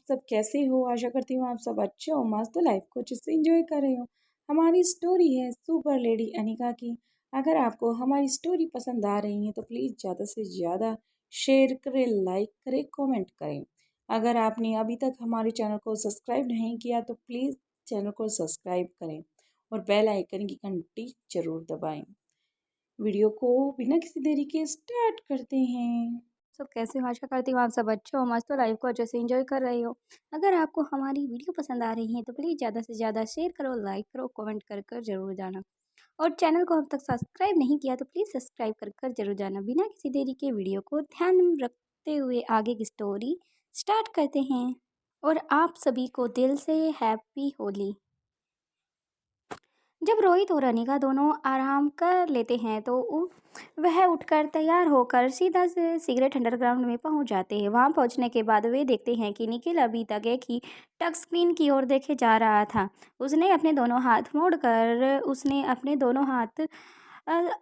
सब कैसे हो? आशा करती हूँ आप सब अच्छे हो, मस्त हो, लाइफ को अच्छे से एंजॉय कर रहे हो। हमारी स्टोरी है सुपर लेडी अनिका की। अगर आपको हमारी स्टोरी पसंद आ रही है तो प्लीज़ ज़्यादा से ज़्यादा शेयर करें, लाइक करें, कमेंट करें। अगर आपने अभी तक हमारे चैनल को सब्सक्राइब नहीं किया तो प्लीज़ चैनल को सब्सक्राइब करें और बेल आइकन की घंटी जरूर दबाएं। वीडियो को बिना किसी देरी के स्टार्ट करते हैं। सब कैसे हो? आशा करती हूँ आप सब अच्छे हो, मस्त हो, लाइफ को अच्छे से एंजॉय कर रहे हो। अगर आपको हमारी वीडियो पसंद आ रही है तो प्लीज़ ज़्यादा से ज़्यादा शेयर करो, लाइक करो, कमेंट कर कर जरूर जाना। और चैनल को अब तक सब्सक्राइब नहीं किया तो प्लीज़ सब्सक्राइब कर कर जरूर जाना। बिना किसी देरी के वीडियो को ध्यान में रखते हुए आगे की स्टोरी स्टार्ट करते हैं। और आप सभी को दिल से हैप्पी होली। जब रोहित और अनिका दोनों आराम कर लेते हैं तो वह उठकर तैयार होकर सीधा से सिगरेट अंडरग्राउंड में पहुंच जाते हैं। वहां पहुंचने के बाद वे देखते हैं कि निखिल अभी तक एक ही टच स्क्रीन की ओर देखे जा रहा था। उसने अपने दोनों हाथ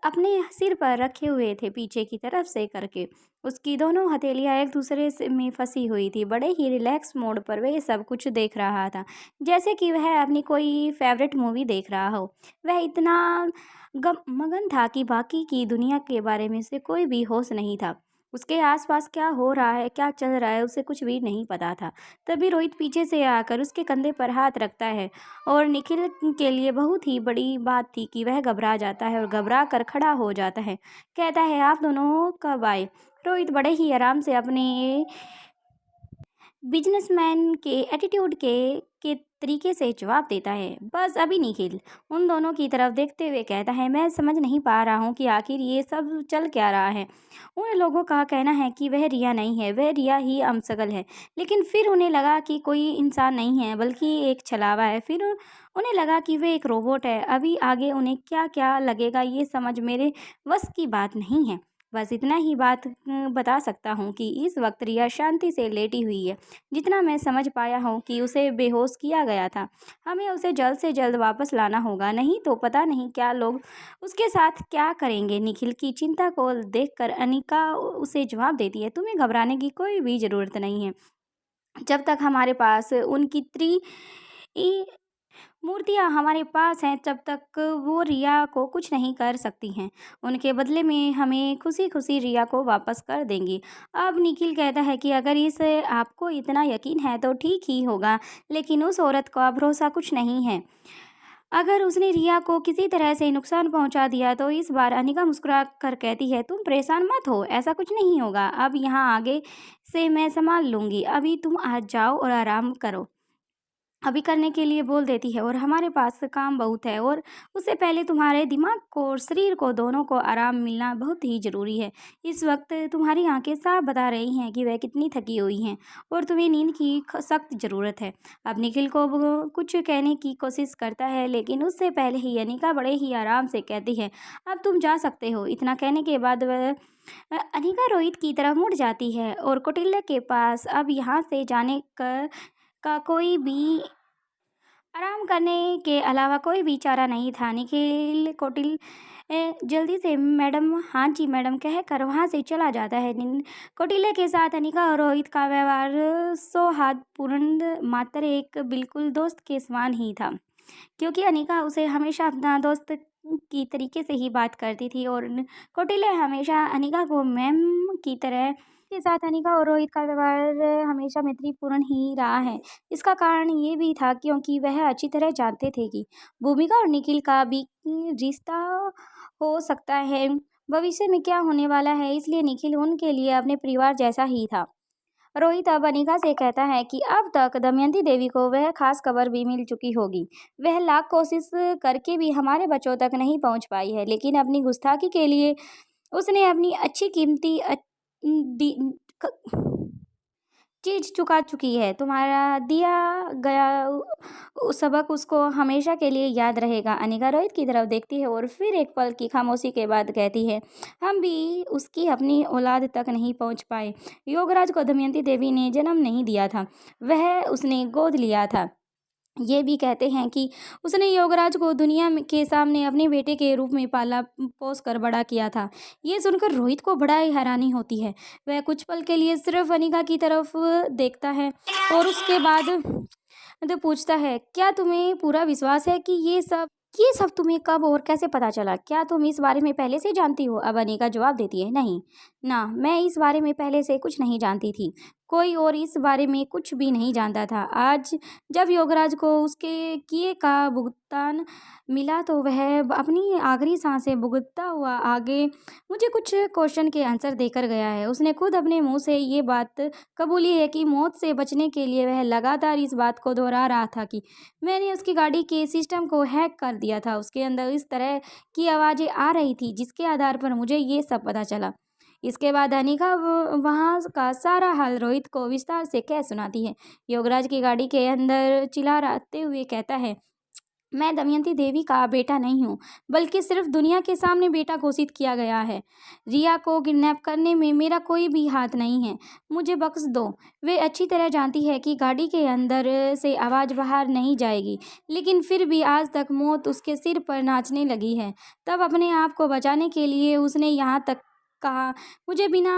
अपने सिर पर रखे हुए थे, पीछे की तरफ से करके। उसकी दोनों हथेलियां एक दूसरे में फंसी हुई थी। बड़े ही रिलैक्स मोड पर वह सब कुछ देख रहा था, जैसे कि वह अपनी कोई फेवरेट मूवी देख रहा हो। वह इतना मगन था कि बाकी की दुनिया के बारे में से कोई भी होश नहीं था। उसके आसपास क्या हो रहा है, क्या चल रहा है, उसे कुछ भी नहीं पता था। तभी रोहित पीछे से आकर उसके कंधे पर हाथ रखता है और निखिल के लिए बहुत ही बड़ी बात थी कि वह घबरा जाता है और घबरा कर खड़ा हो जाता है। कहता है, आप दोनों कब आए? रोहित बड़े ही आराम से अपने बिजनेसमैन के एटीट्यूड के तरीके से जवाब देता है, बस अभी निखिल उन दोनों की तरफ देखते हुए कहता है, मैं समझ नहीं पा रहा हूँ कि आखिर ये सब चल क्या रहा है। उन लोगों का कहना है कि वह रिया नहीं है, वह रिया ही अमशक्ल है। लेकिन फिर उन्हें लगा कि कोई इंसान नहीं है बल्कि एक छलावा है। फिर उन्हें लगा कि वह एक रोबोट है। अभी आगे उन्हें क्या क्या लगेगा ये समझ मेरे बस की बात नहीं है। बस इतना ही बात बता सकता हूँ कि इस वक्त रिया शांति से लेटी हुई है। जितना मैं समझ पाया हूँ कि उसे बेहोश किया गया था। हमें उसे जल्द से जल्द वापस लाना होगा, नहीं तो पता नहीं क्या लोग उसके साथ क्या करेंगे। निखिल की चिंता को देखकर अनिका उसे जवाब देती है, तुम्हें घबराने की कोई भी ज़रूरत नहीं है। जब तक हमारे पास उनकी मूर्तियाँ हमारे पास हैं तब तक वो रिया को कुछ नहीं कर सकती हैं। उनके बदले में हमें खुशी खुशी रिया को वापस कर देंगी। अब निखिल कहता है कि अगर इस आपको इतना यकीन है तो ठीक ही होगा, लेकिन उस औरत का भरोसा कुछ नहीं है। अगर उसने रिया को किसी तरह से नुकसान पहुंचा दिया तो इस बार अनिका मुस्कुरा कर कहती है, तुम परेशान मत हो, ऐसा कुछ नहीं होगा। अब यहाँ आगे से मैं संभाल लूंगी, अभी तुम आज जाओ और आराम करो। अभी करने के लिए बोल देती है, और हमारे पास काम बहुत है और उससे पहले तुम्हारे दिमाग को और शरीर को दोनों को आराम मिलना बहुत ही ज़रूरी है। इस वक्त तुम्हारी आंखें साफ बता रही हैं कि वह कितनी थकी हुई हैं और तुम्हें नींद की सख्त ज़रूरत है। अब निखिल को वो कुछ कहने की कोशिश करता है, लेकिन उससे पहले ही अनिका बड़े ही आराम से कहती है, अब तुम जा सकते हो। इतना कहने के बाद वह अनिका रोहित की तरफ मुड़ जाती है और कौटिल्य के पास अब यहाँ से जाने का कोई भी आराम करने के अलावा कोई भी चारा नहीं था। निखिल कौटिल जल्दी से मैडम, हाँ जी मैडम कहकर वहाँ से चला जाता है। कौटिल्य के साथ अनिका और रोहित का व्यवहार सौहार्दपूर्ण मात्र एक बिल्कुल दोस्त के समान ही था, क्योंकि अनिका उसे हमेशा अपना दोस्त की तरीके से ही बात करती थी और कौटिल्य हमेशा अनिका को मैम की तरह के साथ। अनिका और रोहित का व्यवहार हमेशा मैत्रीपूर्ण ही रहा है। इसका कारण ये भी था क्योंकि वह अच्छी तरह जानते थे कि भूमिका और निखिल का भी रिश्ता हो सकता है, भविष्य में क्या होने वाला है, इसलिए निखिल उनके लिए अपने परिवार जैसा ही था। रोहित अब अनिका से कहता है कि अब तक दमयंती देवी को वह खास खबर भी मिल चुकी होगी। वह लाख कोशिश करके भी हमारे बच्चों तक नहीं पहुंच पाई है, लेकिन अपनी गुस्ताखी के लिए उसने अपनी अच्छी कीमती दी- चीज चुका चुकी है। तुम्हारा दिया गया सबक उसको हमेशा के लिए याद रहेगा। अनिका रोहित की तरफ देखती है और फिर एक पल की खामोशी के बाद कहती है, हम भी उसकी अपनी औलाद तक नहीं पहुंच पाए। योगराज को दमयंती देवी ने जन्म नहीं दिया था, वह उसने गोद लिया था। ये भी कहते हैं कि उसने योगराज को दुनिया के सामने अपने बेटे के रूप में पाला पोस कर बड़ा किया था। ये सुनकर रोहित को बड़ा ही हैरानी होती है। वह कुछ पल के लिए सिर्फ अनिका की तरफ देखता है और उसके बाद तो पूछता है, क्या तुम्हें पूरा विश्वास है कि ये सब तुम्हें कब और कैसे पता चला? क्या तुम इस बारे में पहले से जानती हो? अब अनिका जवाब देती है, नहीं ना, मैं इस बारे में पहले से कुछ नहीं जानती थी। कोई और इस बारे में कुछ भी नहीं जानता था। आज जब योगराज को उसके किए का भुगतान मिला तो वह अपनी आखिरी सांसें भुगतता हुआ आगे मुझे कुछ क्वेश्चन के आंसर देकर गया है। उसने खुद अपने मुंह से ये बात कबूली है कि मौत से बचने के लिए वह लगातार इस बात को दोहरा रहा था कि मैंने उसकी गाड़ी के सिस्टम को हैक कर दिया था। उसके अंदर इस तरह की आवाज़ें आ रही थी जिसके आधार पर मुझे ये सब पता चला। इसके बाद अनिका वहाँ का सारा हाल रोहित को विस्तार से कह सुनाती है। योगराज की गाड़ी के अंदर चिल्लाते हुए कहता है, मैं दमयंती देवी का बेटा नहीं हूँ, बल्कि सिर्फ दुनिया के सामने बेटा घोषित किया गया है। रिया को किडनैप करने में मेरा कोई भी हाथ नहीं है। मुझे बख्श दो। वे अच्छी तरह जानती है कि गाड़ी के अंदर से आवाज़ बाहर नहीं जाएगी, लेकिन फिर भी आज तक मौत उसके सिर पर नाचने लगी है। तब अपने आप को बचाने के लिए उसने यहाँ तक कहा, मुझे बिना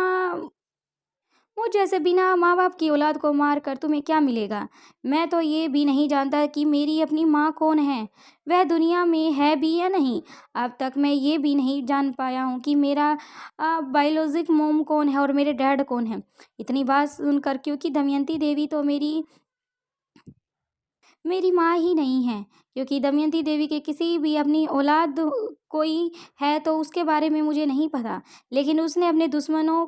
मुझ जैसे बिना माँ बाप की औलाद को मार कर तुम्हें क्या मिलेगा? मैं तो ये भी नहीं जानता कि मेरी अपनी माँ कौन है, वह दुनिया में है भी या नहीं। अब तक मैं ये भी नहीं जान पाया हूँ कि मेरा बायोलॉजिक मॉम कौन है और मेरे डैड कौन है। इतनी बात सुनकर, क्योंकि दमयंती देवी तो मेरी माँ ही नहीं है, क्योंकि दमयंती देवी के किसी भी अपनी औलाद कोई है तो उसके बारे में मुझे नहीं पता, लेकिन उसने अपने दुश्मनों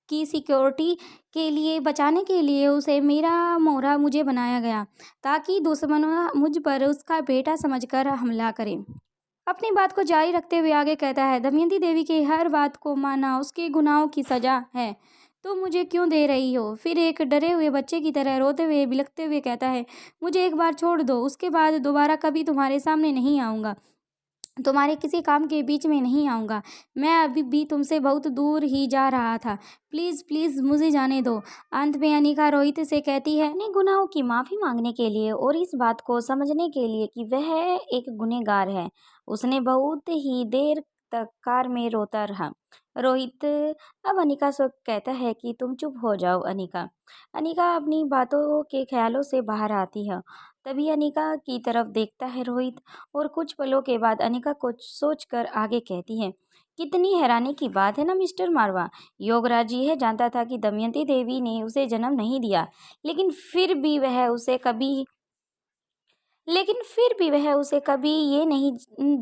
की सिक्योरिटी के लिए बचाने के लिए उसे मेरा मोहरा मुझे बनाया गया, ताकि दुश्मन मुझ पर उसका बेटा समझकर हमला करें। अपनी बात को जारी रखते हुए आगे कहता है, दमयंती देवी की हर बात को मानना उसके गुनाहों की सजा है। तो मुझे क्यों दे रही हो? फिर एक डरे हुए बच्चे की तरह रोते हुए बिलखते हुए कहता है, मुझे एक बार छोड़ दो, उसके बाद दोबारा कभी तुम्हारे सामने नहीं आऊँगा, तुम्हारे किसी काम के बीच में नहीं आऊँगा। मैं अभी भी तुमसे बहुत दूर ही जा रहा था। प्लीज़ प्लीज़ मुझे जाने दो। अंत में अनिका रोहित से कहती है, अपने गुनाहों की माफ़ी मांगने के लिए और इस बात को समझने के लिए कि वह एक गुनहगार है। उसने बहुत ही देर तक कार में रोता रहा। रोहित अब अनिका से कहता है कि तुम चुप हो जाओ अनिका। अनिका अपनी बातों के ख्यालों से बाहर आती है। तभी अनिका की तरफ देखता है रोहित, और कुछ पलों के बाद अनिका कुछ सोचकर आगे कहती है, कितनी हैरानी की बात है ना मिस्टर मारवा। योगराज यह जानता था कि दमयंती देवी ने उसे जन्म नहीं दिया, लेकिन फिर भी वह उसे कभी ये नहीं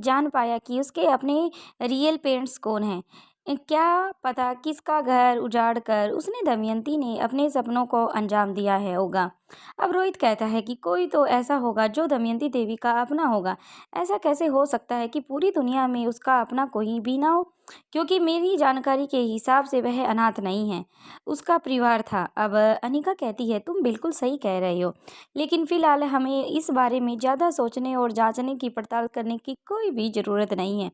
जान पाया कि उसके अपने रियल पेरेंट्स कौन हैं। क्या पता किसका घर उजाड़ कर उसने दमयंती ने अपने सपनों को अंजाम दिया है होगा। अब रोहित कहता है कि कोई तो ऐसा होगा जो दमयंती देवी का अपना होगा। ऐसा कैसे हो सकता है कि पूरी दुनिया में उसका अपना कोई भी ना हो? क्योंकि मेरी जानकारी के हिसाब से वह अनाथ नहीं है, उसका परिवार था। अब अनिका कहती है, तुम बिल्कुल सही कह रहे हो, लेकिन फिलहाल हमें इस बारे में ज़्यादा सोचने और जांचने की पड़ताल करने की कोई भी ज़रूरत नहीं है।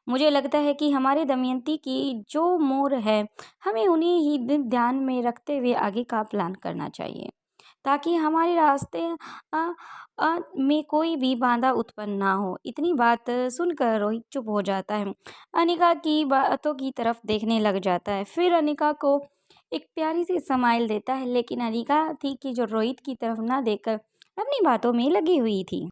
मुझे लगता है कि हमारे दमयंती की जो मोर है, हमें उन्हें ही ध्यान में रखते हुए आगे का प्लान करना चाहिए, ताकि हमारे रास्ते में कोई भी बाधा उत्पन्न ना हो। इतनी बात सुनकर रोहित चुप हो जाता है, अनिका की बातों की तरफ देखने लग जाता है। फिर अनिका को एक प्यारी सी स्माइल देता है, लेकिन अनिका थी कि जो रोहित की तरफ ना देखकर अपनी बातों में लगी हुई थी।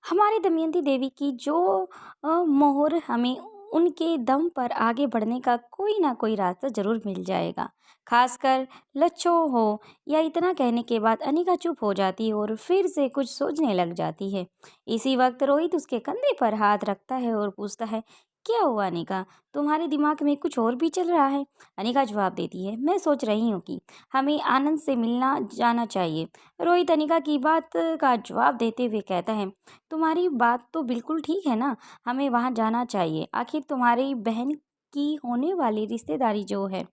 हमारे दमयंती देवी की जो मोहर, हमें उनके दम पर आगे बढ़ने का कोई ना कोई रास्ता जरूर मिल जाएगा, खासकर लच्छो हो। या इतना कहने के बाद अनिका चुप हो जाती है और फिर से कुछ सोचने लग जाती है। इसी वक्त रोहित उसके कंधे पर हाथ रखता है और पूछता है, क्या हुआ अनिका, तुम्हारे दिमाग में कुछ और भी चल रहा है? अनिका जवाब देती है, मैं सोच रही हूँ कि हमें आनंद से मिलना जाना चाहिए। रोहित अनिका की बात का जवाब देते हुए कहता है, तुम्हारी बात तो बिल्कुल ठीक है ना, हमें वहाँ जाना चाहिए। आखिर तुम्हारी बहन की होने वाली रिश्तेदारी जो है,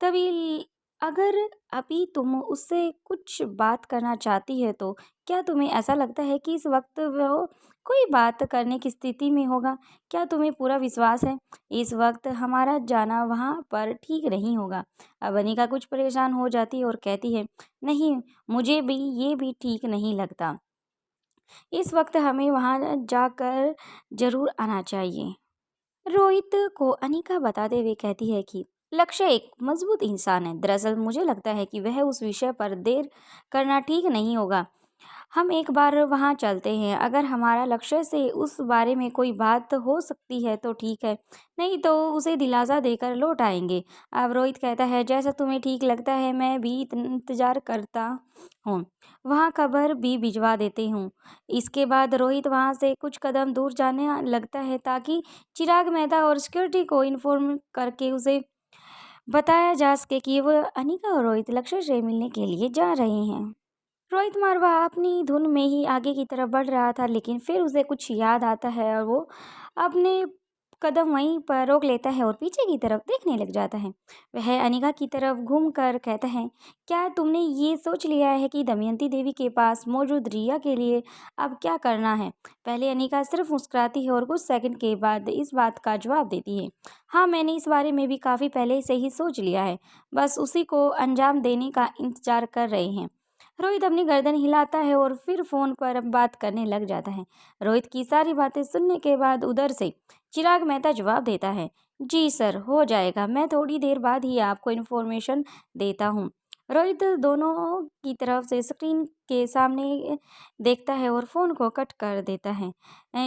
तभी अगर अभी तुम उससे कुछ बात करना चाहती है तो क्या तुम्हें ऐसा लगता है कि इस वक्त वो कोई बात करने की स्थिति में होगा? क्या तुम्हें पूरा विश्वास है इस वक्त हमारा जाना वहाँ पर ठीक नहीं होगा? अब अनिका कुछ परेशान हो जाती है और कहती है, नहीं, मुझे भी ये भी ठीक नहीं लगता। इस वक्त हमें वहाँ जाकर जरूर आना चाहिए। रोहित को अनिका बताते हुए कहती है कि लक्ष्य एक मजबूत इंसान है। दरअसल मुझे लगता है कि वह उस विषय पर देर करना ठीक नहीं होगा। हम एक बार वहाँ चलते हैं। अगर हमारा लक्ष्य से उस बारे में कोई बात हो सकती है तो ठीक है, नहीं तो उसे दिलासा देकर लौट आएंगे। अब रोहित कहता है जैसा तुम्हें ठीक लगता है, मैं भी इंतजार करता हूँ, वहाँ खबर भी भिजवा देती हूँ। इसके बाद रोहित वहाँ से कुछ कदम दूर जाने लगता है ताकि चिराग मेहता और सिक्योरिटी को इन्फॉर्म करके उसे बताया जा सके कि वह अनिका और रोहित लक्ष्य से मिलने के लिए जा रहे हैं। रोहित मारवा अपनी धुन में ही आगे की तरफ बढ़ रहा था, लेकिन फिर उसे कुछ याद आता है और वो अपने कदम वहीं पर रोक लेता है और पीछे की तरफ देखने लग जाता है। वह अनिका की तरफ घूमकर कहता है, क्या तुमने ये सोच लिया है कि दमयंती देवी के पास मौजूद रिया के लिए अब क्या करना है? पहले अनिका सिर्फ मुस्कुराती है और कुछ सेकंड के बाद इस बात का जवाब देती है, हाँ, मैंने इस बारे में भी काफ़ी पहले से ही सोच लिया है, बस उसी को अंजाम देने का इंतजार कर रहे हैं। रोहित अपनी गर्दन हिलाता है और फिर फोन पर बात करने लग जाता है। रोहित की सारी बातें सुनने के बाद उधर से चिराग मेहता जवाब देता है, जी सर, हो जाएगा, मैं थोड़ी देर बाद ही आपको इन्फॉर्मेशन देता हूँ। रोहित दोनों की तरफ से स्क्रीन के सामने देखता है और फोन को कट कर देता है।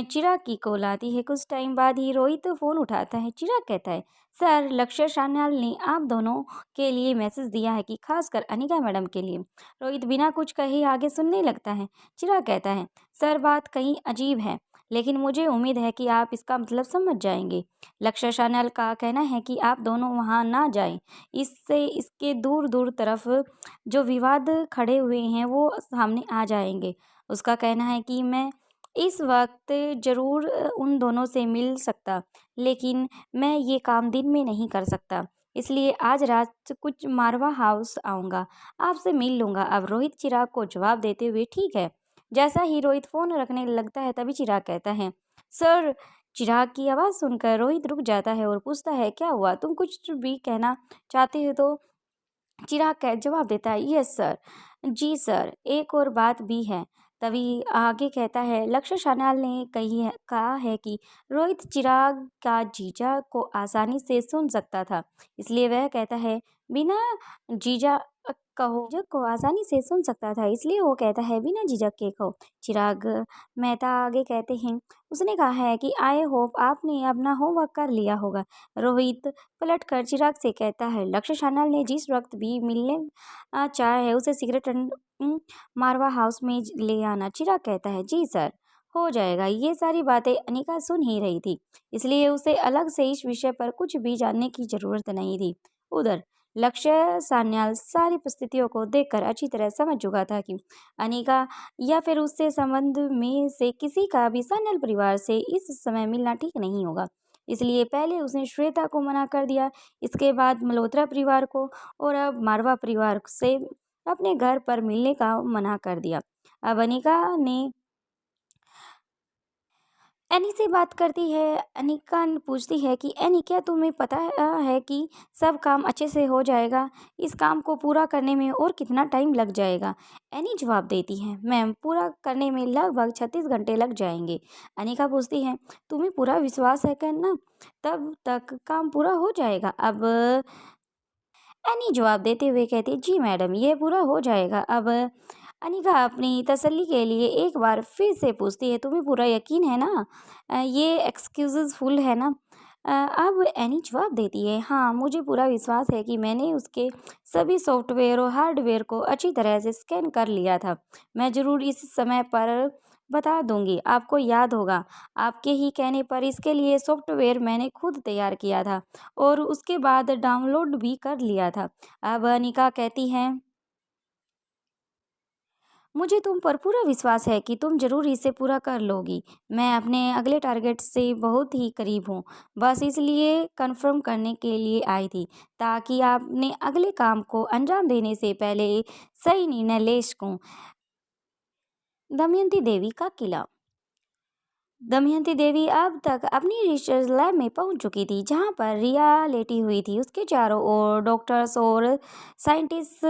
चिराग की कॉल आती है। कुछ टाइम बाद ही रोहित फोन उठाता है। चिराग कहता है, सर, लक्ष्य सान्याल ने आप दोनों के लिए मैसेज दिया है कि खासकर अनिका मैडम के लिए। रोहित बिना कुछ कहे आगे सुनने लगता है। चिराग कहता है, सर, बात कहीं अजीब है, लेकिन मुझे उम्मीद है कि आप इसका मतलब समझ जाएंगे। लक्ष्य सान्याल का कहना है कि आप दोनों वहां ना जाएं। इससे इसके दूर दूर तरफ जो विवाद खड़े हुए हैं वो सामने आ जाएंगे। उसका कहना है कि मैं इस वक्त जरूर उन दोनों से मिल सकता, लेकिन मैं ये काम दिन में नहीं कर सकता, इसलिए आज रात कुछ मारवा हाउस आऊँगा, आपसे मिल लूँगा। अब रोहित चिराग को जवाब देते हुए, ठीक है। जैसा ही रोहित फ़ोन रखने लगता है तभी चिराग कहता है, सर। चिराग की आवाज़ सुनकर रोहित रुक जाता है और पूछता है, क्या हुआ? तुम कुछ भी कहना चाहते हो तो? चिराग का जवाब देता है, यस सर, जी सर, एक और बात भी है। तभी आगे कहता है, लक्ष्य सान्याल ने कहा है कि रोहित चिराग का जीजा को आसानी से सुन सकता था, इसलिए वह कहता है बिना जीजा कहो झिझक को आसानी से सुन सकता था, इसलिए वो कहता है बिना झिझक के कहो। चिराग मेहता आगे कहते हैं, उसने कहा है कि आई होप आपने अपना होमवर्क कर लिया होगा। रोहित पलटकर चिराग से कहता है, लक्ष्य सान्याल ने जिस वक्त भी मिलने चाहे उसे सिगरेट मारवा हाउस में ले आना। चिराग कहता है, जी सर, हो जाएगा। ये सारी बातें अनिका सुन ही रही थी, इसलिए उसे अलग से इस विषय पर कुछ भी जानने की जरूरत नहीं थी। उधर लक्ष्य सान्याल सारी परिस्थितियों को देखकर अच्छी तरह समझ चुका था कि अनिका या फिर उससे संबंध में से किसी का भी सान्याल परिवार से इस समय मिलना ठीक नहीं होगा। इसलिए पहले उसने श्वेता को मना कर दिया, इसके बाद मल्होत्रा परिवार को, और अब मारवा परिवार से अपने घर पर मिलने का मना कर दिया। अब अनिका ने एनी से बात करती है। अनिका पूछती है कि एनी, क्या तुम्हें पता है कि सब काम अच्छे से हो जाएगा? इस काम को पूरा करने में और कितना टाइम लग जाएगा? एनी जवाब देती है, मैम, पूरा करने में लगभग 36 घंटे लग जाएंगे। अनिका पूछती है, तुम्हें पूरा विश्वास है करना तब तक काम पूरा हो जाएगा? अब एनी जवाब देते हुए कहती है, जी मैडम, ये पूरा हो जाएगा। अब अनिका अपनी तसल्ली के लिए एक बार फिर से पूछती है, तुम्हें पूरा यकीन है ना? ये एक्सक्यूजेस फुल है ना? अब एनी जवाब देती है, हाँ, मुझे पूरा विश्वास है कि मैंने उसके सभी सॉफ्टवेयर और हार्डवेयर को अच्छी तरह से स्कैन कर लिया था। मैं ज़रूर इस समय पर बता दूंगी, आपको याद होगा, आपके ही कहने पर इसके लिए सॉफ्टवेयर मैंने खुद तैयार किया था और उसके बाद डाउनलोड भी कर लिया था। अब अनिका कहती है, मुझे तुम पर पूरा विश्वास है कि तुम ज़रूर इसे पूरा कर लोगी। मैं अपने अगले टारगेट से बहुत ही करीब हूँ, बस इसलिए कंफर्म करने के लिए आई थी, ताकि आपने अगले काम को अंजाम देने से पहले सही निर्णय ले सकूँ। दमयंती देवी का किला। दमयंती देवी अब तक अपनी रिसर्च लैब में पहुंच चुकी थी, जहां पर रिया लेटी हुई थी। उसके चारों ओर डॉक्टर्स और साइंटिस्ट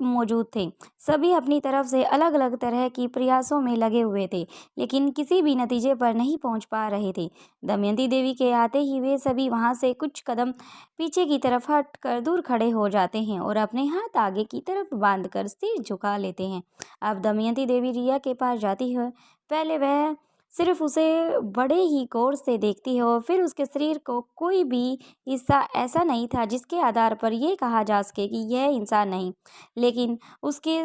मौजूद थे। सभी अपनी तरफ से अलग अलग तरह की प्रयासों में लगे हुए थे, लेकिन किसी भी नतीजे पर नहीं पहुंच पा रहे थे। दमयंती देवी के आते ही वे सभी वहां से कुछ कदम पीछे की तरफ हट कर दूर खड़े हो जाते हैं और अपने हाथ आगे की तरफ बांध कर सिर झुका लेते हैं। अब दमयंती देवी रिया के पास जाती है। पहले वह सिर्फ उसे बड़े ही गौर से देखती है और फिर उसके शरीर को कोई भी हिस्सा ऐसा नहीं था जिसके आधार पर यह कहा जा सके कि यह इंसान नहीं। लेकिन उसके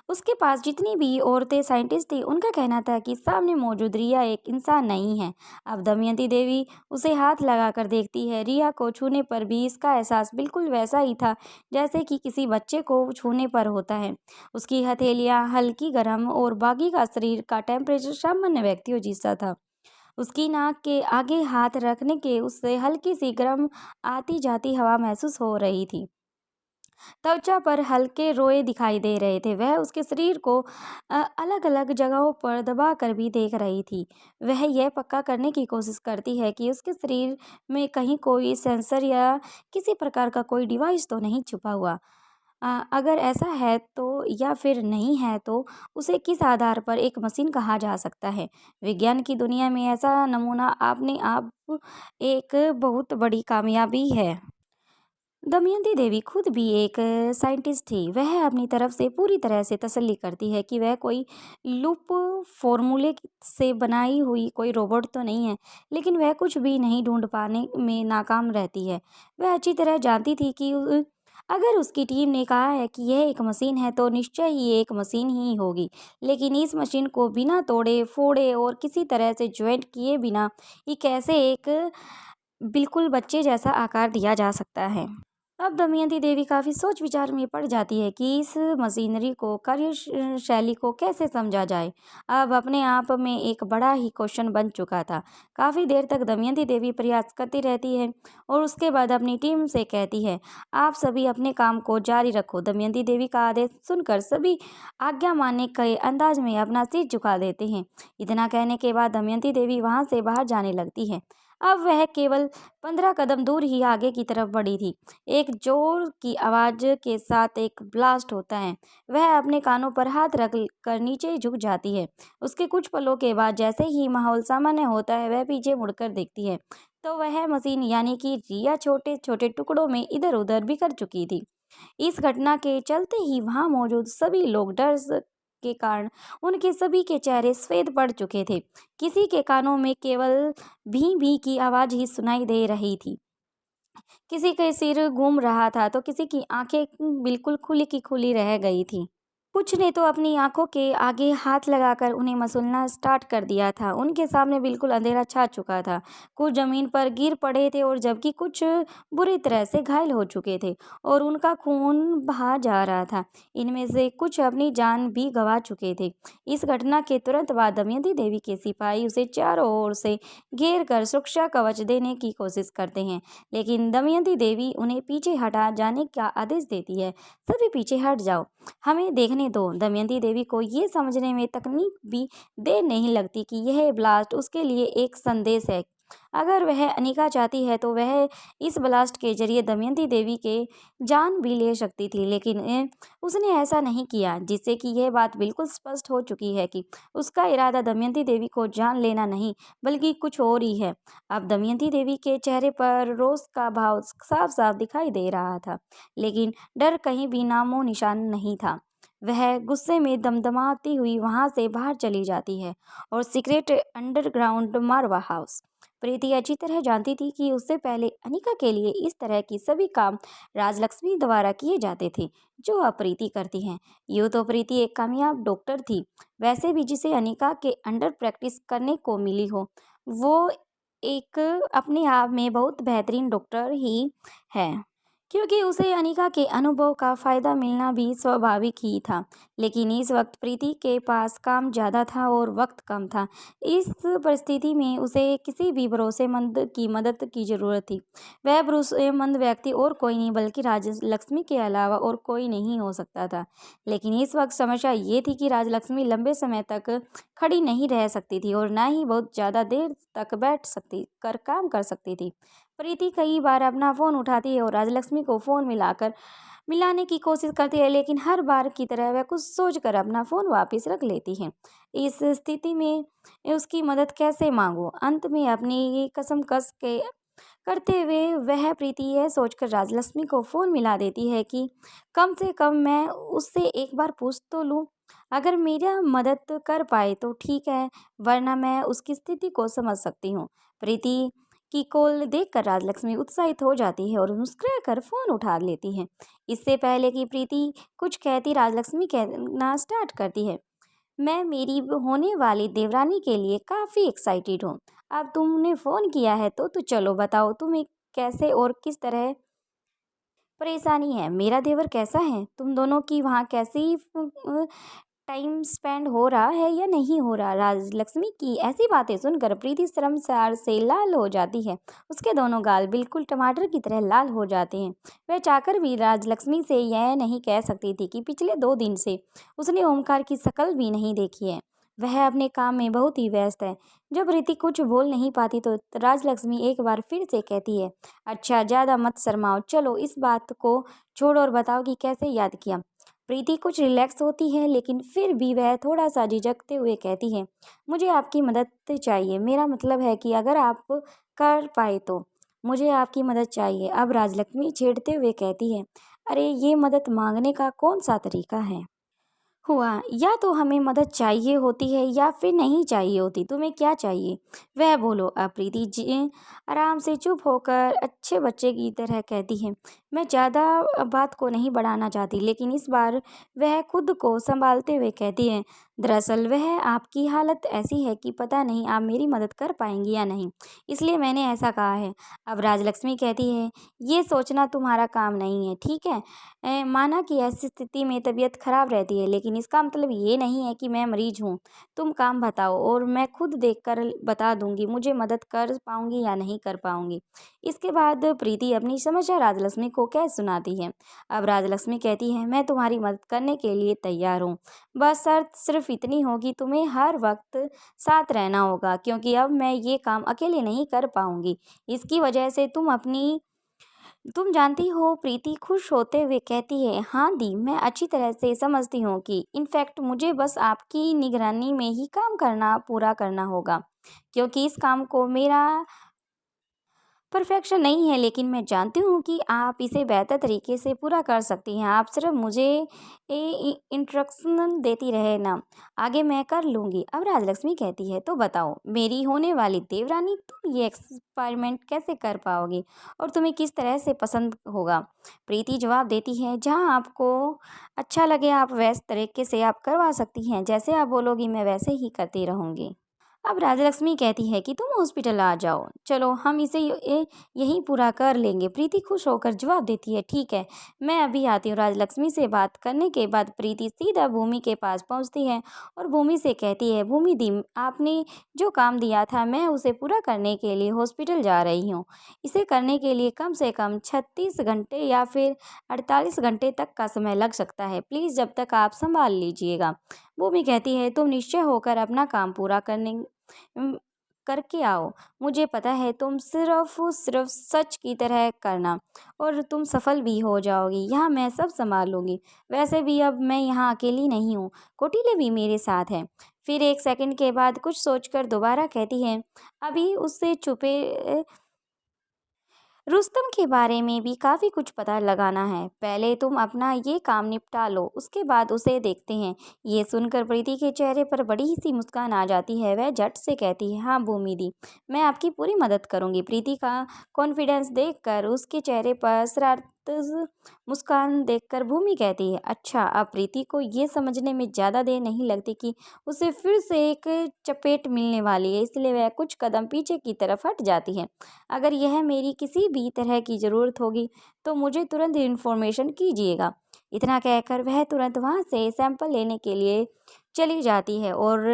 उसके पास जितनी भी औरतें साइंटिस्ट थी, उनका कहना था कि सामने मौजूद रिया एक इंसान नहीं है। अब दमयंती देवी उसे हाथ लगाकर देखती है। रिया को छूने पर भी इसका एहसास बिल्कुल वैसा ही था जैसे कि किसी बच्चे को छूने पर होता है। उसकी हथेलियां हल्की गर्म और बाकी का शरीर का टेम्परेचर सामान्य व्यक्तियों जैसा था। उसकी नाक के आगे हाथ रखने के उससे हल्की सी गर्म आती जाती हवा महसूस हो रही थी। त्वचा पर हल्के रोए दिखाई दे रहे थे। वह उसके शरीर को अलग अलग जगहों पर दबा कर भी देख रही थी। वह यह पक्का करने की कोशिश करती है कि उसके शरीर में कहीं कोई सेंसर या किसी प्रकार का कोई डिवाइस तो नहीं छुपा हुआ। अगर ऐसा है तो या फिर नहीं है तो उसे किस आधार पर एक मशीन कहा जा सकता है। विज्ञान की दुनिया में ऐसा नमूना अपने आप एक बहुत बड़ी कामयाबी है। दमयंती देवी खुद भी एक साइंटिस्ट थी। वह अपनी तरफ से पूरी तरह से तसल्ली करती है कि वह कोई लूप फॉर्मूले से बनाई हुई कोई रोबोट तो नहीं है, लेकिन वह कुछ भी नहीं ढूंढ पाने में नाकाम रहती है। वह अच्छी तरह जानती थी कि अगर उसकी टीम ने कहा है कि यह एक मशीन है तो निश्चय ही एक मशीन ही होगी। लेकिन इस मशीन को बिना तोड़े फोड़े और किसी तरह से ज्वाइंट किए बिना ही कैसे एक बिल्कुल बच्चे जैसा आकार दिया जा सकता है। अब दमयंती देवी काफी सोच विचार में पड़ जाती है कि इस मशीनरी को कार्यशैली को कैसे समझा जाए। अब अपने आप में एक बड़ा ही क्वेश्चन बन चुका था। काफी देर तक दमयंती देवी प्रयास करती रहती है और उसके बाद अपनी टीम से कहती है, आप सभी अपने काम को जारी रखो। दमयंती देवी का आदेश सुनकर सभी आज्ञा मानने के अंदाज में अपना सिर झुका देते हैं। इतना कहने के बाद दमयंती देवी वहां से बाहर जाने लगती है। अब वह केवल 15 कदम दूर ही आगे की तरफ बढ़ी थी। एक जोर की आवाज के साथ एक ब्लास्ट होता है। वह अपने कानों पर हाथ रख कर नीचे झुक जाती है। उसके कुछ पलों के बाद जैसे ही माहौल सामान्य होता है, वह पीछे मुड़कर देखती है तो वह मशीन यानी कि रिया छोटे छोटे टुकड़ों में इधर उधर बिखर चुकी थी। इस घटना के चलते ही वहां मौजूद सभी लोग के कारण उनके सभी के चेहरे सफेद पड़ चुके थे। किसी के कानों में केवल भी की आवाज ही सुनाई दे रही थी। किसी का सिर घूम रहा था तो किसी की आंखें बिल्कुल खुली की खुली रह गई थी। कुछ ने तो अपनी आंखों के आगे हाथ लगाकर उन्हें मसलना स्टार्ट कर दिया था। उनके सामने बिल्कुल अंधेरा छा चुका था। कुछ जमीन पर गिर पड़े थे और जबकि कुछ बुरी तरह से घायल हो चुके थे और उनका खून बहा जा रहा था। इनमें से कुछ अपनी जान भी गंवा चुके थे। इस घटना के तुरंत बाद दमयंती देवी के सिपाही उसे चारों ओर से घेर कर सुरक्षा कवच देने की कोशिश करते हैं, लेकिन दमयंती देवी उन्हें पीछे हटा जाने का आदेश देती है। सभी पीछे हट जाओ, हमें देखने दो। दमयंती देवी को ये समझने में तकनीक भी देर नहीं लगती कि यह ब्लास्ट उसके लिए एक संदेश है। अगर वह अनिका चाहती है तो वह इस ब्लास्ट के जरिए दमयंती देवी के जान भी ले सकती थी, लेकिन उसने ऐसा नहीं किया, जिससे कि यह बात बिल्कुल स्पष्ट हो चुकी है कि उसका इरादा दमयंती देवी को जान लेना नहीं बल्कि कुछ और ही है। अब दमयंती देवी के चेहरे पर रोष का भाव साफ साफ दिखाई दे रहा था, लेकिन डर कहीं भी नामो निशान नहीं था। वह गुस्से में दमदमाती हुई वहां से बाहर चली जाती है और सीक्रेट अंडरग्राउंड मारवा हाउस। प्रीति अच्छी तरह जानती थी कि उससे पहले अनिका के लिए इस तरह की सभी काम राजलक्ष्मी द्वारा किए जाते थे, जो अब प्रीति करती हैं। यूँ तो प्रीति एक कामयाब डॉक्टर थी, वैसे भी जिसे अनिका के अंडर प्रैक्टिस करने को मिली हो, वो एक अपने आप में बहुत बेहतरीन डॉक्टर ही है। क्योंकि उसे अनिका के अनुभव का फ़ायदा मिलना भी स्वाभाविक ही था। लेकिन इस वक्त प्रीति के पास काम ज़्यादा था और वक्त कम था। इस परिस्थिति में उसे किसी भी भरोसेमंद की मदद की ज़रूरत थी। वह भरोसेमंद व्यक्ति और कोई नहीं बल्कि राजलक्ष्मी के अलावा और कोई नहीं हो सकता था। लेकिन इस वक्त समस्या ये थी कि राजलक्ष्मी लंबे समय तक खड़ी नहीं रह सकती थी और ना ही बहुत ज़्यादा देर तक बैठ सकती कर काम कर सकती थी। प्रीति कई बार अपना फ़ोन उठाती है और राजलक्ष्मी को फ़ोन मिलाने की कोशिश करती है, लेकिन हर बार की तरह वह कुछ सोचकर अपना फ़ोन वापस रख लेती है। इस स्थिति में उसकी मदद कैसे मांगूं? अंत में अपनी ये कसम कस के करते हुए वह प्रीति यह सोचकर राजलक्ष्मी को फ़ोन मिला देती है कि कम से कम मैं उससे एक बार पूछ तो लूँ। अगर मेरा मदद कर पाए तो ठीक है, वरना मैं उसकी स्थिति को समझ सकती हूँ। प्रीति की कॉल देखकर राजलक्ष्मी उत्साहित हो जाती है और मुस्कुराकर फ़ोन उठा लेती है। इससे पहले कि प्रीति कुछ कहती, राजलक्ष्मी कहना स्टार्ट करती है, मैं मेरी होने वाली देवरानी के लिए काफ़ी एक्साइटेड हूँ। अब तुमने फ़ोन किया है तो चलो बताओ तुम्हें कैसे और किस तरह परेशानी है। मेरा देवर कैसा है? तुम दोनों की वहाँ कैसी टाइम स्पेंड हो रहा है या नहीं हो रहा? राजलक्ष्मी की ऐसी बातें सुनकर प्रीति शर्मसार से लाल हो जाती है। उसके दोनों गाल बिल्कुल टमाटर की तरह लाल हो जाते हैं। वह चाहकर भी राजलक्ष्मी से यह नहीं कह सकती थी कि पिछले 2 दिन से उसने ओमकार की शक्ल भी नहीं देखी है। वह अपने काम में बहुत ही व्यस्त है। जब प्रीति कुछ बोल नहीं पाती तो राजलक्ष्मी एक बार फिर से कहती है, अच्छा ज़्यादा मत शर्माओ, चलो इस बात को छोड़ो और बताओ कि कैसे याद किया। प्रीति कुछ रिलैक्स होती है, लेकिन फिर भी वह थोड़ा सा झिझकते हुए कहती है, मुझे आपकी मदद चाहिए। मेरा मतलब है कि अगर आप कर पाए तो मुझे आपकी मदद चाहिए। अब राजलक्ष्मी छेड़ते हुए कहती है, अरे ये मदद मांगने का कौन सा तरीका है? हुआ या तो हमें मदद चाहिए होती है या फिर नहीं चाहिए होती। तुम्हें क्या चाहिए वह बोलो। प्रीति जी आराम से चुप होकर अच्छे बच्चे की तरह कहती है, मैं ज़्यादा बात को नहीं बढ़ाना चाहती, लेकिन इस बार वह खुद को संभालते हुए कहती है, दरअसल वह आपकी हालत ऐसी है कि पता नहीं आप मेरी मदद कर पाएंगी या नहीं, इसलिए मैंने ऐसा कहा है। अब राजलक्ष्मी कहती है, ये सोचना तुम्हारा काम नहीं है, ठीक है। माना कि ऐसी स्थिति में तबीयत खराब रहती है, लेकिन इसका मतलब ये नहीं है कि मैं मरीज हूँ। तुम काम बताओ और मैं खुद देखकर बता दूंगी मुझे मदद कर पाऊंगी या नहीं कर पाऊंगी। इसके बाद प्रीति अपनी समस्या राजलक्ष्मी को कह सुनाती है। अब राजलक्ष्मी कहती है, मैं तुम्हारी मदद करने के लिए तैयार हूँ, बस शर्त सिर्फ इतनी होगी, तुम्हें हर वक्त साथ रहना होगा, क्योंकि अब मैं ये काम अकेले नहीं कर पाऊंगी। इसकी वजह से तुम जानती हो। प्रीति खुश होते हुए कहती है, हाँ दी, मैं अच्छी तरह से समझती हूँ कि इनफैक्ट मुझे बस आपकी निगरानी में ही काम करना पूरा करना होगा, क्योंकि इस काम को मेरा परफेक्शन नहीं है, लेकिन मैं जानती हूँ कि आप इसे बेहतर तरीके से पूरा कर सकती हैं। आप सिर्फ मुझे इंस्ट्रक्शन देती रहे ना, आगे मैं कर लूँगी। अब राजलक्ष्मी कहती है, तो बताओ मेरी होने वाली देवरानी, तुम ये एक्सपेरिमेंट कैसे कर पाओगी और तुम्हें किस तरह से पसंद होगा? प्रीति जवाब देती है, जहाँ आपको अच्छा लगे आप वैसे तरीके से आप करवा सकती हैं, जैसे आप बोलोगी मैं वैसे ही करती रहूँगी। अब राजलक्ष्मी कहती है कि तुम हॉस्पिटल आ जाओ, चलो हम इसे यहीं पूरा कर लेंगे। प्रीति खुश होकर जवाब देती है, ठीक है, मैं अभी आती हूँ। राजलक्ष्मी से बात करने के बाद प्रीति सीधा भूमि के पास पहुँचती है और भूमि से कहती है, भूमि दी, आपने जो काम दिया था मैं उसे पूरा करने के लिए हॉस्पिटल जा रही हूँ। इसे करने के लिए कम से कम 36 घंटे या फिर 48 घंटे तक का समय लग सकता है। प्लीज़ जब तक आप संभाल लीजिएगा। भूमि कहती है, तुम निश्चय होकर अपना काम पूरा उम, करके आओ। मुझे पता है तुम सिर्फ सच की तरह करना और तुम सफल भी हो जाओगी। यहाँ मैं सब संभाल लूँगी। वैसे भी अब मैं यहाँ अकेली नहीं हूँ, कोटिले भी मेरे साथ है। फिर 1 सेकंड के बाद कुछ सोचकर दोबारा कहती है, अभी उससे छुपे रुस्तम के बारे में भी काफ़ी कुछ पता लगाना है। पहले तुम अपना ये काम निपटा लो, उसके बाद उसे देखते हैं। ये सुनकर प्रीति के चेहरे पर बड़ी ही सी मुस्कान आ जाती है। वह झट से कहती है, हाँ भूमि दी, मैं आपकी पूरी मदद करूँगी। प्रीति का कॉन्फिडेंस देखकर उसके चेहरे पर शरारत मुस्कान देखकर भूमि कहती है, अच्छा अब प्रीति को ये समझने में ज़्यादा देर नहीं लगती कि उसे फिर से एक चपेट मिलने वाली है, इसलिए वह कुछ कदम पीछे की तरफ हट जाती है। अगर यह मेरी किसी भी तरह की ज़रूरत होगी तो मुझे तुरंत इन्फॉर्मेशन कीजिएगा। इतना कहकर वह तुरंत वहाँ से सैंपल लेने के लिए चली जाती है और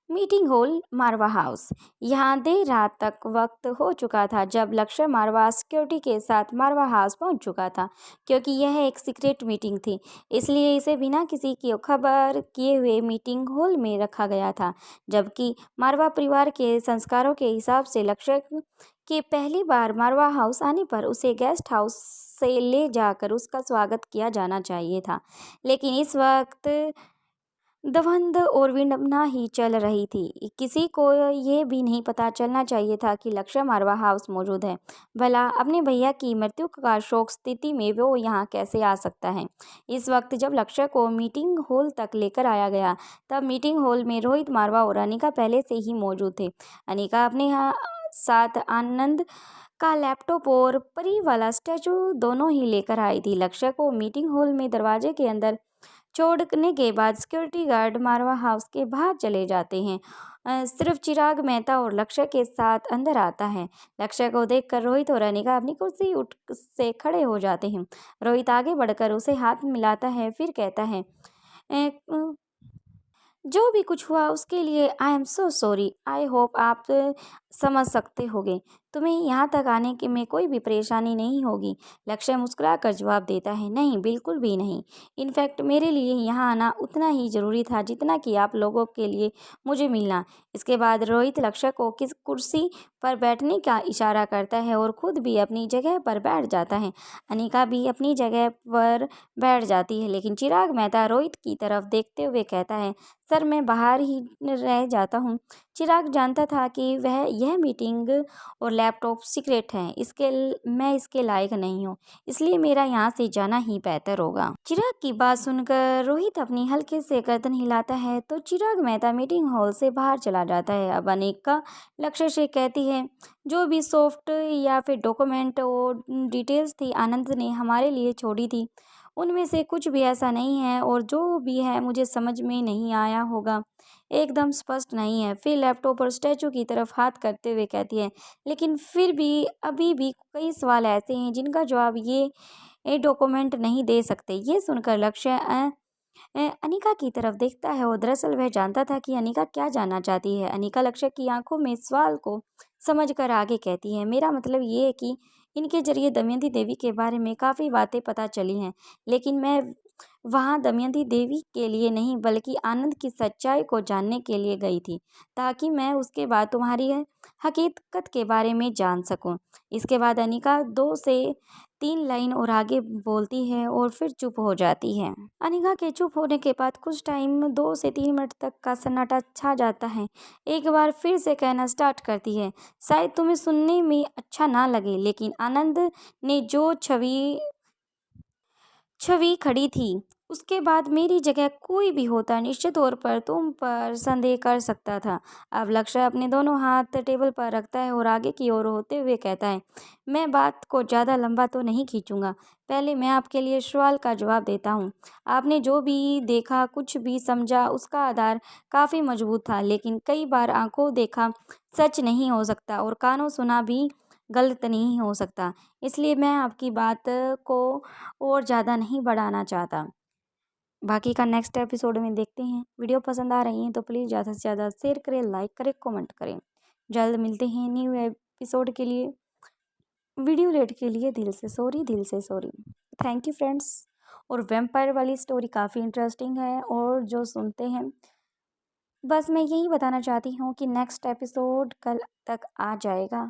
मीटिंग हॉल मारवा हाउस। यहाँ देर रात तक वक्त हो चुका था जब लक्ष्य मारवा सिक्योरिटी के साथ मारवा हाउस पहुँच चुका था। क्योंकि यह एक सीक्रेट मीटिंग थी, इसलिए इसे बिना किसी की खबर किए हुए मीटिंग हॉल में रखा गया था। जबकि मारवा परिवार के संस्कारों के हिसाब से लक्ष्य के पहली बार मारवा हाउस आने पर उसे गेस्ट हाउस से ले जाकर उसका स्वागत किया जाना चाहिए था, लेकिन इस वक्त दवंध और विडंबना ही चल रही थी। किसी को ये भी नहीं पता चलना चाहिए था कि लक्ष्य मारवा हाउस मौजूद है। भला अपने भैया की मृत्यु का शोक स्थिति में वो यहाँ कैसे आ सकता है। इस वक्त जब लक्ष्य को मीटिंग हॉल तक लेकर आया गया तब मीटिंग हॉल में रोहित, मारवा और अनिका पहले से ही मौजूद थे। अनिका अपने यहाँ साथ आनंद का लैपटॉप और परी वाला स्टैचू दोनों ही लेकर आई थी। लक्ष्य को मीटिंग हॉल में दरवाजे के अंदर छोड़ने के बाद सिक्योरिटी गार्ड मारवा हाउस के बाहर चले जाते हैं। सिर्फ चिराग मेहता और लक्ष्य के साथ अंदर आता है। लक्ष्य को देखकर रोहित और अनिका अपनी कुर्सी उठ से खड़े हो जाते हैं। रोहित आगे बढ़कर उसे हाथ मिलाता है, फिर कहता है, जो भी कुछ हुआ उसके लिए I am so sorry. I hope आप समझ सकते होगे तुम्हें यहाँ तक आने के में कोई भी परेशानी नहीं होगी। लक्ष्य मुस्कुरा कर जवाब देता है, नहीं बिल्कुल भी नहीं। इनफैक्ट मेरे लिए यहाँ आना उतना ही ज़रूरी था जितना कि आप लोगों के लिए मुझे मिलना। इसके बाद रोहित लक्ष्य को किस कुर्सी पर बैठने का इशारा करता है और खुद भी अपनी जगह पर बैठ जाता है। अनिका भी अपनी जगह पर बैठ जाती है, लेकिन चिराग मेहता रोहित की तरफ देखते हुए कहता है, सर मैं बाहर ही रह जाता हूँ। चिराग जानता था कि वह यह मीटिंग और लैपटॉप सीक्रेट है, मैं इसके लायक नहीं हूँ, इसलिए मेरा यहाँ से जाना ही बेहतर होगा। चिराग की बात सुनकर रोहित अपनी हल्के से गर्दन हिलाता है तो चिराग मेहता मीटिंग हॉल से बाहर चला जाता है। अब अनिका लक्ष्य से कहती है, जो भी सॉफ्ट या फिर डॉक्यूमेंट और डिटेल्स थी आनंद ने हमारे लिए छोड़ी थी उनमें से कुछ भी ऐसा नहीं है, और जो भी है मुझे समझ में नहीं आया होगा, एकदम स्पष्ट नहीं है। फिर लैपटॉप और स्टैचू की तरफ हाथ करते हुए कहती है, लेकिन फिर भी अभी भी कई सवाल ऐसे हैं जिनका जवाब ये डॉक्यूमेंट नहीं दे सकते। ये सुनकर लक्ष्य अनिका की तरफ देखता है और दरअसल वह जानता था कि अनिका क्या जानना चाहती है। अनिका लक्ष्य की आंखों में सवाल को समझकर आगे कहती है, मेरा मतलब ये है कि इनके जरिए दमयंती देवी के बारे में काफ़ी बातें पता चली हैं, लेकिन मैं वहाँ दमयंती देवी के लिए नहीं बल्कि आनंद की सच्चाई को जानने के लिए गई थी, ताकि मैं उसके बाद तुम्हारी हकीकत के बारे में जान सकूं। इसके बाद अनिका 2 से 3 लाइन और आगे बोलती है और फिर चुप हो जाती है। अनिका के चुप होने के बाद कुछ टाइम 2 से 3 मिनट तक का सन्नाटा छा जाता है। एक बार फिर से कहना स्टार्ट करती है, शायद तुम्हें सुनने में अच्छा ना लगे, लेकिन आनंद ने जो छवि खड़ी थी उसके बाद मेरी जगह कोई भी होता निश्चित तौर पर तुम पर संदेह कर सकता था। अब लक्ष्य अपने दोनों हाथ टेबल पर रखता है और आगे की ओर होते हुए कहता है, मैं बात को ज़्यादा लंबा तो नहीं खींचूंगा, पहले मैं आपके लिए सवाल का जवाब देता हूँ। आपने जो भी देखा, कुछ भी समझा, उसका आधार काफ़ी मजबूत था, लेकिन कई बार आंखों देखा सच नहीं हो सकता और कानों सुना भी गलत नहीं हो सकता। इसलिए मैं आपकी बात को और ज़्यादा नहीं बढ़ाना चाहता। बाकी का नेक्स्ट एपिसोड में देखते हैं। वीडियो पसंद आ रही है तो प्लीज़ ज़्यादा से ज़्यादा शेयर करें, लाइक करें, कमेंट करें। जल्द मिलते हैं न्यू एपिसोड के लिए। वीडियो लेट के लिए दिल से सॉरी, दिल से सॉरी। Thank you friends. और वैम्पायर वाली स्टोरी काफ़ी इंटरेस्टिंग है और जो सुनते हैं, बस मैं यही बताना चाहती हूँ कि नेक्स्ट एपिसोड कल तक आ जाएगा।